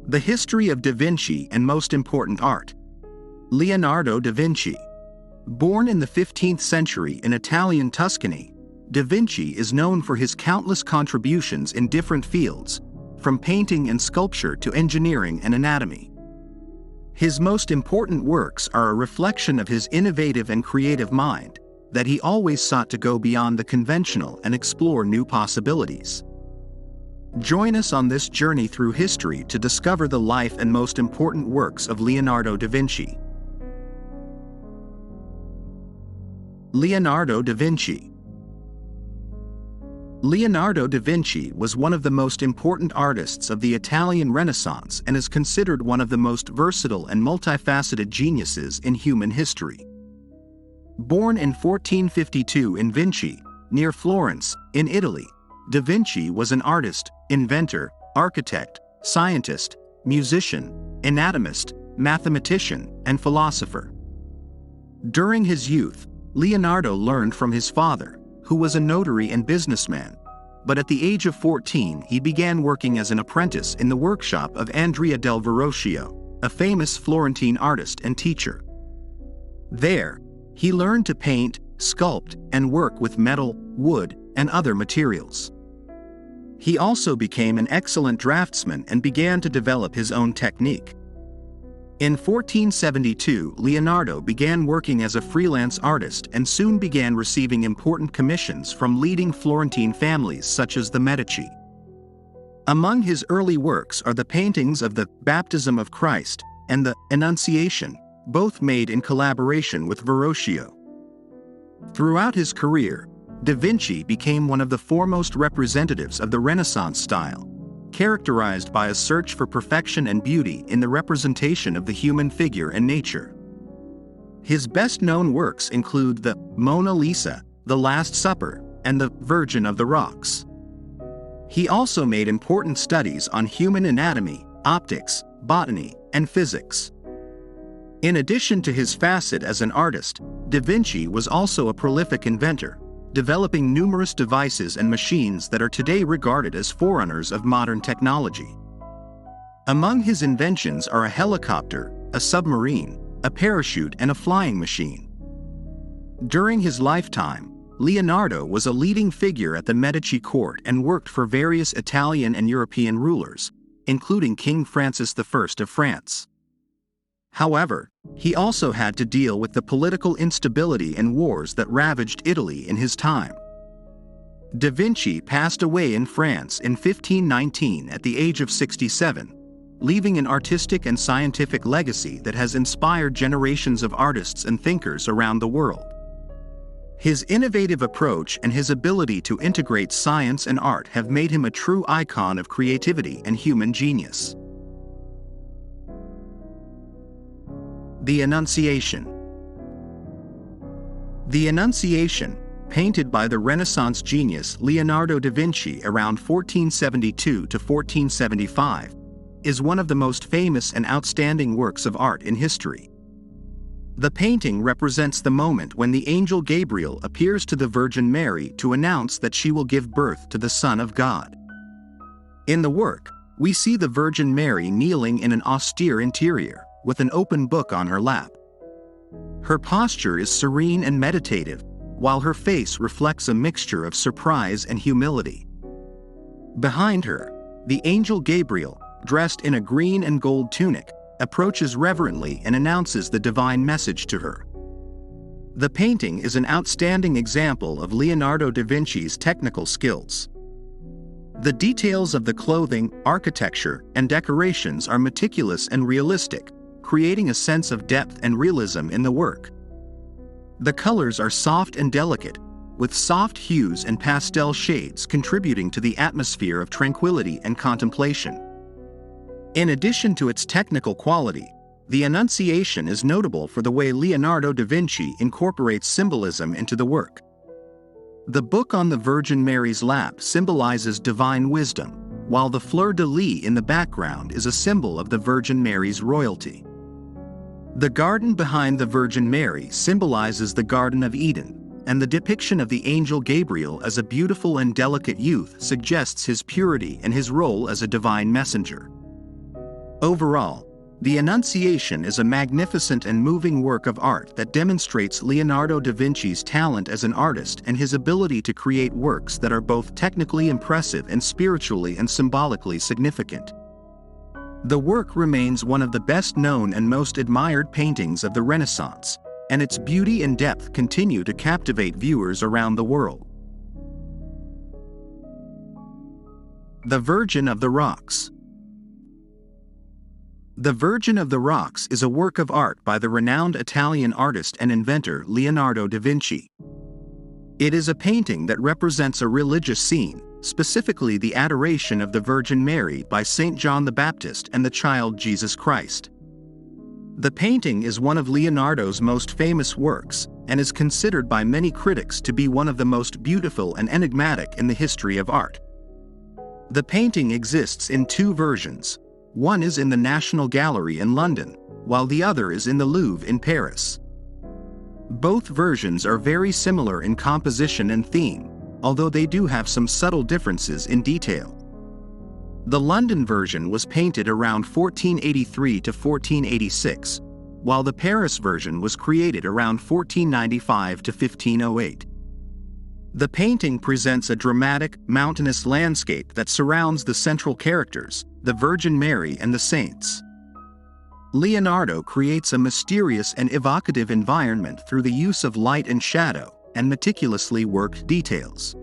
The history of Da Vinci and most important art. Leonardo da Vinci. Born in the 15th century in Italian Tuscany, Da Vinci is known for his countless contributions in different fields, from painting and sculpture to engineering and anatomy. His most important works are a reflection of his innovative and creative mind, that he always sought to go beyond the conventional and explore new possibilities. Join us on this journey through history to discover the life and most important works of Leonardo da Vinci. Leonardo da Vinci. Leonardo da Vinci was one of the most important artists of the Italian Renaissance and is considered one of the most versatile and multifaceted geniuses in human history. Born in 1452 in Vinci, near Florence, in Italy, Da Vinci was an artist, inventor, architect, scientist, musician, anatomist, mathematician, and philosopher. During his youth, Leonardo learned from his father, who was a notary and businessman, but at the age of 14 he began working as an apprentice in the workshop of Andrea del Verrocchio, a famous Florentine artist and teacher. There, he learned to paint, sculpt, and work with metal, wood, and other materials. He also became an excellent draftsman and began to develop his own technique. In 1472, Leonardo began working as a freelance artist and soon began receiving important commissions from leading Florentine families such as the Medici. Among his early works are the paintings of the Baptism of Christ and the Annunciation, both made in collaboration with Verrocchio. Throughout his career, Da Vinci became one of the foremost representatives of the Renaissance style, characterized by a search for perfection and beauty in the representation of the human figure and nature. His best-known works include the Mona Lisa, The Last Supper, and the Virgin of the Rocks. He also made important studies on human anatomy, optics, botany, and physics. In addition to his facet as an artist, Da Vinci was also a prolific inventor, developing numerous devices and machines that are today regarded as forerunners of modern technology. Among his inventions are a helicopter, a submarine, a parachute, and a flying machine. During his lifetime, Leonardo was a leading figure at the Medici court and worked for various Italian and European rulers, including King Francis I of France. However, he also had to deal with the political instability and wars that ravaged Italy in his time. Da Vinci passed away in France in 1519 at the age of 67, leaving an artistic and scientific legacy that has inspired generations of artists and thinkers around the world. His innovative approach and his ability to integrate science and art have made him a true icon of creativity and human genius. The Annunciation. The Annunciation, painted by the Renaissance genius Leonardo da Vinci around 1472 to 1475, is one of the most famous and outstanding works of art in history. The painting represents the moment when the angel Gabriel appears to the Virgin Mary to announce that she will give birth to the Son of God. In the work, we see the Virgin Mary kneeling in an austere interior, with an open book on her lap. Her posture is serene and meditative, while her face reflects a mixture of surprise and humility. Behind her, the angel Gabriel, dressed in a green and gold tunic, approaches reverently and announces the divine message to her. The painting is an outstanding example of Leonardo da Vinci's technical skills. The details of the clothing, architecture, and decorations are meticulous and realistic, creating a sense of depth and realism in the work. The colors are soft and delicate, with soft hues and pastel shades contributing to the atmosphere of tranquility and contemplation. In addition to its technical quality, the Annunciation is notable for the way Leonardo da Vinci incorporates symbolism into the work. The book on the Virgin Mary's lap symbolizes divine wisdom, while the fleur-de-lis in the background is a symbol of the Virgin Mary's royalty. The garden behind the Virgin Mary symbolizes the Garden of Eden, and the depiction of the angel Gabriel as a beautiful and delicate youth suggests his purity and his role as a divine messenger. Overall, the Annunciation is a magnificent and moving work of art that demonstrates Leonardo da Vinci's talent as an artist and his ability to create works that are both technically impressive and spiritually and symbolically significant. The work remains one of the best-known and most admired paintings of the Renaissance, and its beauty and depth continue to captivate viewers around the world. The Virgin of the Rocks. The Virgin of the Rocks is a work of art by the renowned Italian artist and inventor Leonardo da Vinci. It is a painting that represents a religious scene, specifically the adoration of the Virgin Mary by Saint John the Baptist and the child Jesus Christ. The painting is one of Leonardo's most famous works, and is considered by many critics to be one of the most beautiful and enigmatic in the history of art. The painting exists in two versions. One is in the National Gallery in London, while the other is in the Louvre in Paris. Both versions are very similar in composition and theme, although they do have some subtle differences in detail. The London version was painted around 1483 to 1486, while the Paris version was created around 1495 to 1508. The painting presents a dramatic, mountainous landscape that surrounds the central characters, the Virgin Mary and the saints. Leonardo creates a mysterious and evocative environment through the use of light and shadow, and meticulously worked details.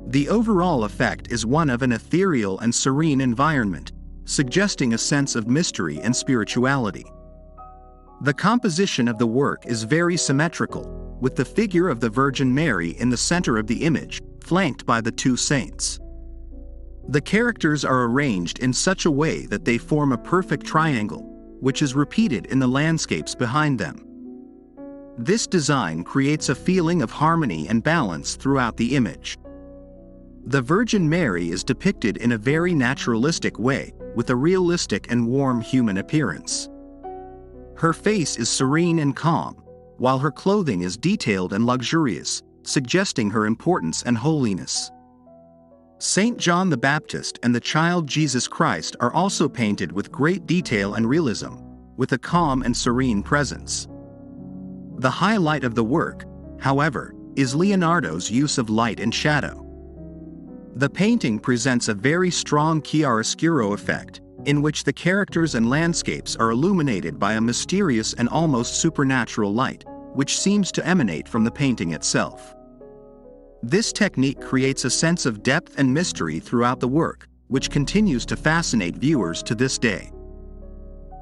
The overall effect is one of an ethereal and serene environment, suggesting a sense of mystery and spirituality. The composition of the work is very symmetrical, with the figure of the Virgin Mary in the center of the image, flanked by the two saints. The characters are arranged in such a way that they form a perfect triangle, which is repeated in the landscapes behind them. This design creates a feeling of harmony and balance throughout the image. The Virgin Mary is depicted in a very naturalistic way, with a realistic and warm human appearance. Her face is serene and calm, while her clothing is detailed and luxurious, suggesting her importance and holiness. Saint John the Baptist and the child Jesus Christ are also painted with great detail and realism, with a calm and serene presence. The highlight of the work, however, is Leonardo's use of light and shadow. The painting presents a very strong chiaroscuro effect, in which the characters and landscapes are illuminated by a mysterious and almost supernatural light, which seems to emanate from the painting itself. This technique creates a sense of depth and mystery throughout the work, which continues to fascinate viewers to this day.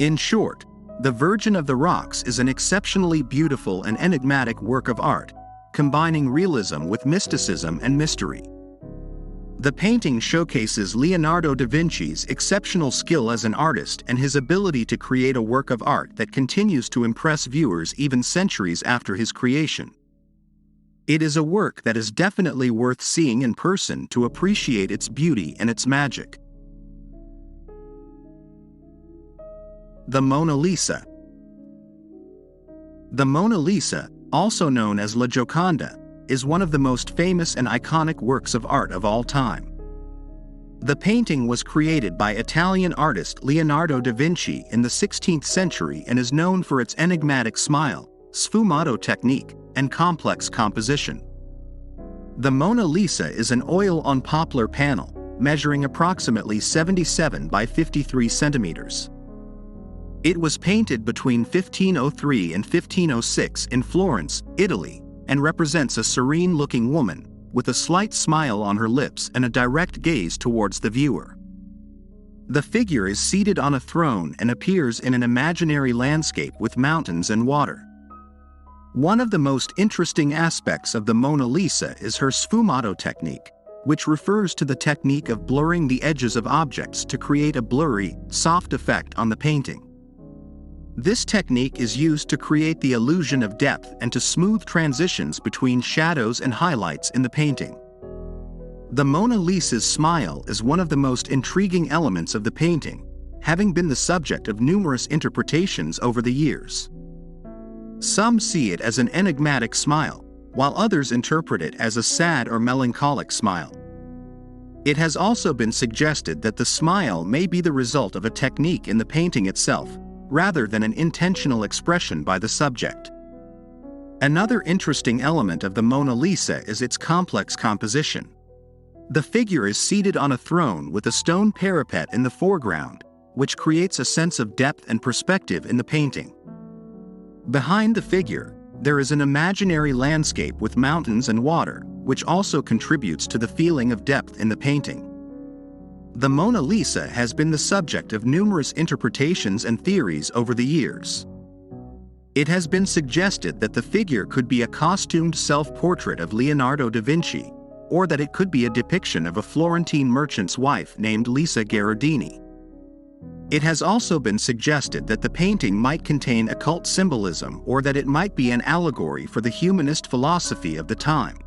In short, The Virgin of the Rocks is an exceptionally beautiful and enigmatic work of art, combining realism with mysticism and mystery. The painting showcases Leonardo da Vinci's exceptional skill as an artist and his ability to create a work of art that continues to impress viewers even centuries after his creation. It is a work that is definitely worth seeing in person to appreciate its beauty and its magic. The Mona Lisa. The Mona Lisa, also known as La Gioconda, is one of the most famous and iconic works of art of all time. The painting was created by Italian artist Leonardo da Vinci in the 16th century and is known for its enigmatic smile, sfumato technique, and complex composition. The Mona Lisa is an oil-on poplar panel, measuring approximately 77 by 53 centimeters. It was painted between 1503 and 1506 in Florence, Italy, and represents a serene-looking woman, with a slight smile on her lips and a direct gaze towards the viewer. The figure is seated on a throne and appears in an imaginary landscape with mountains and water. One of the most interesting aspects of the Mona Lisa is her sfumato technique, which refers to the technique of blurring the edges of objects to create a blurry, soft effect on the painting. This technique is used to create the illusion of depth and to smooth transitions between shadows and highlights in the painting. The Mona Lisa's smile is one of the most intriguing elements of the painting, having been the subject of numerous interpretations over the years. Some see it as an enigmatic smile, while others interpret it as a sad or melancholic smile. It has also been suggested that the smile may be the result of a technique in the painting itself, rather than an intentional expression by the subject. Another interesting element of the Mona Lisa is its complex composition. The figure is seated on a throne with a stone parapet in the foreground, which creates a sense of depth and perspective in the painting. Behind the figure, there is an imaginary landscape with mountains and water, which also contributes to the feeling of depth in the painting. The Mona Lisa has been the subject of numerous interpretations and theories over the years. It has been suggested that the figure could be a costumed self-portrait of Leonardo da Vinci, or that it could be a depiction of a Florentine merchant's wife named Lisa Gherardini. It has also been suggested that the painting might contain occult symbolism or that it might be an allegory for the humanist philosophy of the time.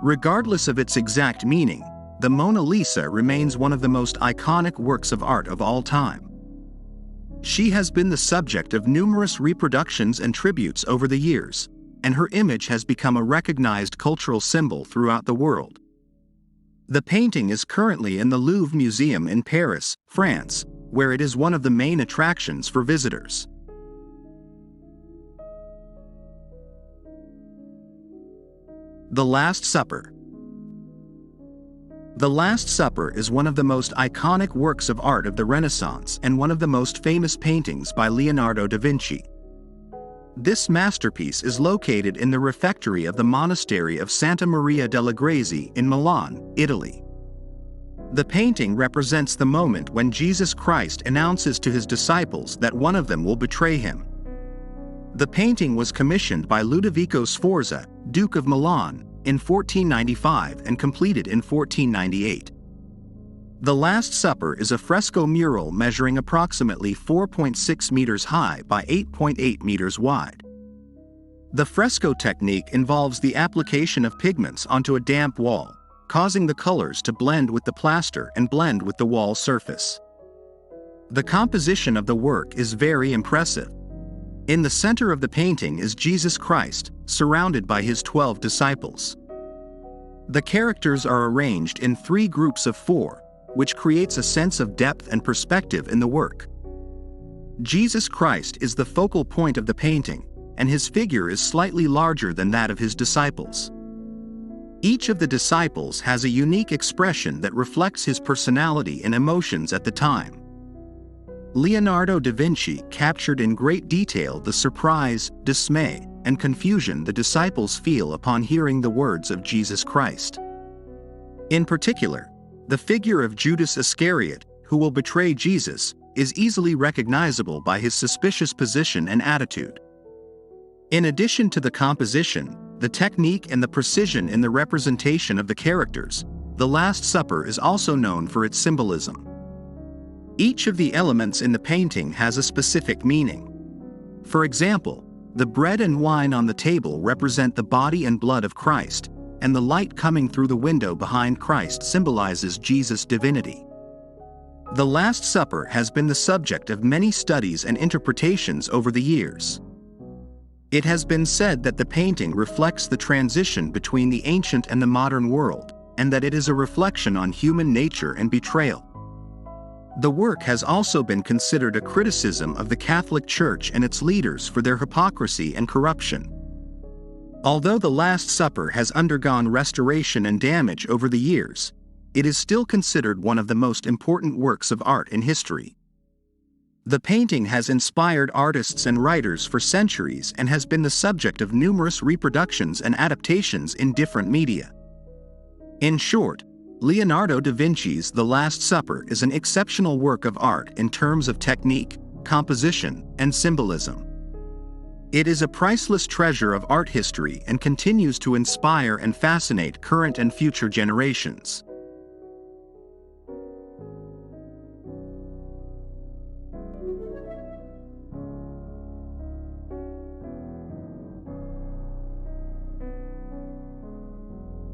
Regardless of its exact meaning, the Mona Lisa remains one of the most iconic works of art of all time. She has been the subject of numerous reproductions and tributes over the years, and her image has become a recognized cultural symbol throughout the world. The painting is currently in the Louvre Museum in Paris, France, where it is one of the main attractions for visitors. The Last Supper. The Last Supper is one of the most iconic works of art of the Renaissance and one of the most famous paintings by Leonardo da Vinci. This masterpiece is located in the refectory of the monastery of Santa Maria delle Grazie in Milan, Italy. The painting represents the moment when Jesus Christ announces to his disciples that one of them will betray him. The painting was commissioned by Ludovico Sforza, Duke of Milan, in 1495 and completed in 1498. The Last Supper is a fresco mural measuring approximately 4.6 meters high by 8.8 meters wide. The fresco technique involves the application of pigments onto a damp wall, causing the colors to blend with the plaster and blend with the wall surface. The composition of the work is very impressive. In the center of the painting is Jesus Christ, surrounded by his 12 disciples. The characters are arranged in 3 groups of 4, which creates a sense of depth and perspective in the work. Jesus Christ is the focal point of the painting, and his figure is slightly larger than that of his disciples. Each of the disciples has a unique expression that reflects his personality and emotions at the time. Leonardo da Vinci captured in great detail the surprise, dismay, and confusion the disciples feel upon hearing the words of Jesus Christ. In particular, the figure of Judas Iscariot, who will betray Jesus, is easily recognizable by his suspicious position and attitude. In addition to the composition, the technique and the precision in the representation of the characters, The Last Supper is also known for its symbolism. Each of the elements in the painting has a specific meaning. For example, the bread and wine on the table represent the body and blood of Christ, and the light coming through the window behind Christ symbolizes Jesus' divinity. The Last Supper has been the subject of many studies and interpretations over the years. It has been said that the painting reflects the transition between the ancient and the modern world, and that it is a reflection on human nature and betrayal. The work has also been considered a criticism of the Catholic Church and its leaders for their hypocrisy and corruption. Although The Last Supper has undergone restoration and damage over the years, it is still considered one of the most important works of art in history. The painting has inspired artists and writers for centuries and has been the subject of numerous reproductions and adaptations in different media. In short, Leonardo da Vinci's The Last Supper is an exceptional work of art in terms of technique, composition, and symbolism. It is a priceless treasure of art history and continues to inspire and fascinate current and future generations.